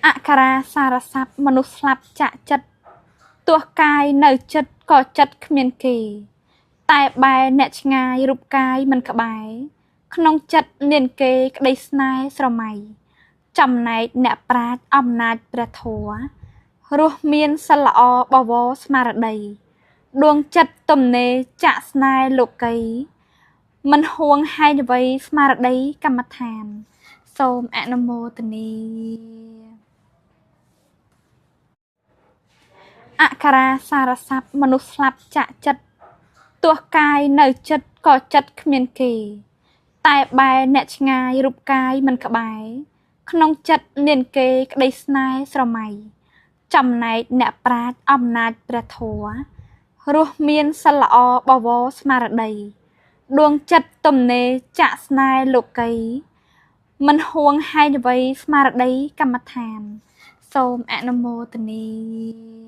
អក្ខរាសារស័ព្ទមនុស្សស្លាប់ចាក់ចិត្តទោះកាយនៅចិត្តក៏ចិត្តគ្មានគេតែបែរអ្នកឆ្ងាយរូបកាយមិនក្បែរក្នុងចិត្តមានគេក្តីស្នេហ៍ស្រមៃចំណែកអ្នកប្រាជ្ញអំណាចព្រះធម៌រស់មានសិលល្អបវរស្មារតីដួងចិត្តទំនេរចាក់ស្នេហ៍លោកីមិនហួងហែងអ្វីស្មារតីកម្មដ្ឋានសូមអនុមោទនាអក្ខរាសារស័ព្ទមនុស្សស្លាប់ចាក់ចិត្តទោះកាយនៅចិត្តក៏ចិត្តគ្មានគេតែបែរអ្នកឆ្ងាយរូបកាយមិនក្បែរក្នុងចិត្តមានគេក្តីស្នេហ៍ស្រមៃចំណែកអ្នកប្រាជ្ញអំណាចព្រះធម៌រស់មានសិលល្អបវរស្មារតីដួងចិត្តទំនេរចាក់ស្នេហ៍លោកីមិនហួងហែងអ្វីស្មារតីកម្មដ្ឋានសូមអនុមោទនា